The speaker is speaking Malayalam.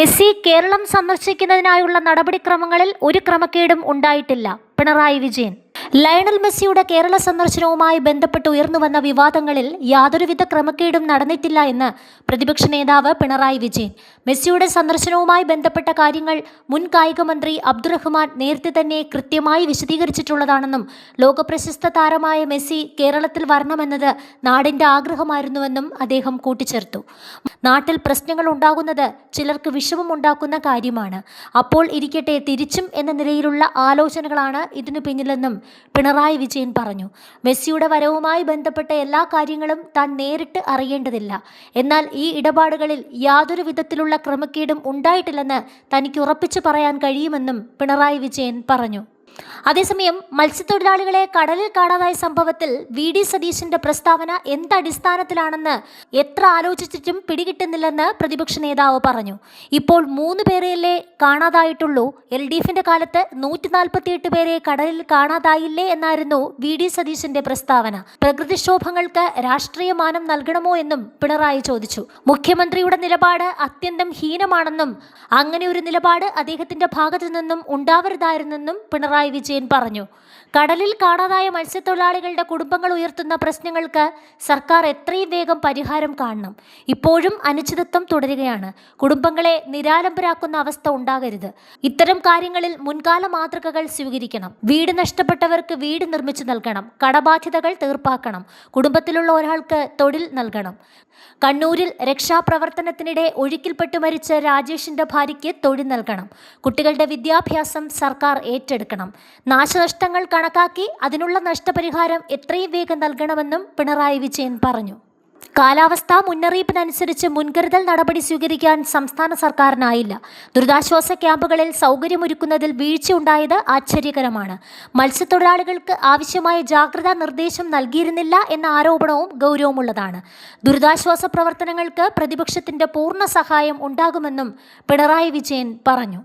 മെസ്സി കേരളം സന്ദർശിക്കുന്നതിനായുള്ള നടപടിക്രമങ്ങളിൽ ഒരു ക്രമക്കേടും ഉണ്ടായിട്ടില്ല. പിണറായി വിജയൻ. ലയണൽ മെസ്സിയുടെ കേരള സന്ദർശനവുമായി ബന്ധപ്പെട്ട് ഉയർന്നുവന്ന വിവാദങ്ങളിൽ യാതൊരുവിധ ക്രമക്കേടും നടന്നിട്ടില്ല എന്ന് പ്രതിപക്ഷ നേതാവ് പിണറായി വിജയൻ. മെസ്സിയുടെ സന്ദർശനവുമായി ബന്ധപ്പെട്ട കാര്യങ്ങൾ മുൻ കായിക മന്ത്രി അബ്ദുറഹ്മാൻ നേരത്തെ തന്നെ കൃത്യമായി വിശദീകരിച്ചിട്ടുള്ളതാണെന്നും ലോകപ്രശസ്ത താരമായ മെസ്സി കേരളത്തിൽ വരണമെന്നത് നാടിൻ്റെ ആഗ്രഹമായിരുന്നുവെന്നും അദ്ദേഹം കൂട്ടിച്ചേർത്തു. നാട്ടിൽ പ്രശ്നങ്ങൾ ഉണ്ടാകുന്നത് ചിലർക്ക് വിഷമമുണ്ടാക്കുന്ന കാര്യമാണ്. അപ്പോൾ ഇരിക്കട്ടെ, തിരിച്ചും എന്ന നിലയിലുള്ള ആലോചനകളാണ് ഇതിനു പിന്നിലെന്നും പിണറായി വിജയൻ പറഞ്ഞു. മെസ്സിയുടെ വരവുമായി ബന്ധപ്പെട്ട എല്ലാ കാര്യങ്ങളും താൻ നേരിട്ട് അറിയേണ്ടതില്ല. എന്നാൽ ഈ ഇടപാടുകളിൽ യാതൊരു വിധത്തിലുള്ള ക്രമക്കേടും ഉണ്ടായിട്ടില്ലെന്ന് തനിക്ക് ഉറപ്പിച്ചു പറയാൻ കഴിയുമെന്നും പിണറായി വിജയൻ പറഞ്ഞു. അതേസമയം മത്സ്യത്തൊഴിലാളികളെ കടലിൽ കാണാതായ സംഭവത്തിൽ വി.ഡി. സതീശന്റെ പ്രസ്താവന എന്തടിസ്ഥാനത്തിലാണെന്ന് എത്ര ആലോചിച്ചിട്ടും പിടികിട്ടുന്നില്ലെന്ന് പ്രതിപക്ഷ നേതാവ് പറഞ്ഞു. ഇപ്പോൾ 3 പേരെയല്ലേ കാണാതായിട്ടുള്ളൂ. LDFിന്റെ കാലത്ത് 148 പേരെ കടലിൽ കാണാതായില്ലേ എന്നായിരുന്നു വി.ഡി. സതീശന്റെ പ്രസ്താവന. പ്രകൃതിക്ഷോഭങ്ങൾക്ക് രാഷ്ട്രീയ മാനം നൽകണമോ എന്നും പിണറായി ചോദിച്ചു. മുഖ്യമന്ത്രിയുടെ നിലപാട് അത്യന്തം ഹീനമാണെന്നും അങ്ങനെ ഒരു നിലപാട് അദ്ദേഹത്തിന്റെ ഭാഗത്തു നിന്നും ഉണ്ടാവരുതായിരുന്നെന്നും പിണറായി വിജയൻ പറഞ്ഞു. കടലിൽ കാണാതായ മത്സ്യത്തൊഴിലാളികളുടെ കുടുംബങ്ങൾ ഉയർത്തുന്ന പ്രശ്നങ്ങൾക്ക് സർക്കാർ എത്രയും വേഗം പരിഹാരം കാണണം. ഇപ്പോഴും അനിശ്ചിതത്വം തുടരുകയാണ്. കുടുംബങ്ങളെ നിരാലംബരാക്കുന്ന അവസ്ഥ ഉണ്ടാകരുത്. ഇത്തരം കാര്യങ്ങളിൽ മുൻകാല മാതൃകകൾ സ്വീകരിക്കണം. വീട് നഷ്ടപ്പെട്ടവർക്ക് വീട് നിർമ്മിച്ചു നൽകണം. കടബാധ്യതകൾ തീർപ്പാക്കണം. കുടുംബത്തിലുള്ള ഒരാൾക്ക് തൊഴിൽ നൽകണം. കണ്ണൂരിൽ രക്ഷാപ്രവർത്തനത്തിനിടെ ഒഴുക്കിൽപ്പെട്ട് മരിച്ച രാജേഷിന്റെ ഭാര്യയ്ക്ക് തൊഴിൽ നൽകണം. കുട്ടികളുടെ വിദ്യാഭ്യാസം സർക്കാർ ഏറ്റെടുക്കണം. നാശനഷ്ടങ്ങൾ കണക്കാക്കി അതിനുള്ള നഷ്ടപരിഹാരം എത്രയും വേഗം നൽകണമെന്നും പിണറായി വിജയൻ പറഞ്ഞു. കാലാവസ്ഥാ മുന്നറിയിപ്പിനനുസരിച്ച് മുൻകരുതൽ നടപടി സ്വീകരിക്കാൻ സംസ്ഥാന സർക്കാരിനായില്ല. ദുരിതാശ്വാസ ക്യാമ്പുകളിൽ സൗകര്യമൊരുക്കുന്നതിൽ വീഴ്ചയുണ്ടായത് ആശ്ചര്യകരമാണ്. മത്സ്യത്തൊഴിലാളികൾക്ക് ആവശ്യമായ ജാഗ്രതാ നിർദ്ദേശം നൽകിയിരുന്നില്ല എന്ന ആരോപണവും ഗൗരവമുള്ളതാണ്. ദുരിതാശ്വാസ പ്രവർത്തനങ്ങൾക്ക് പ്രതിപക്ഷത്തിന്റെ പൂർണ്ണ സഹായം ഉണ്ടാകുമെന്നും പിണറായി വിജയൻ പറഞ്ഞു.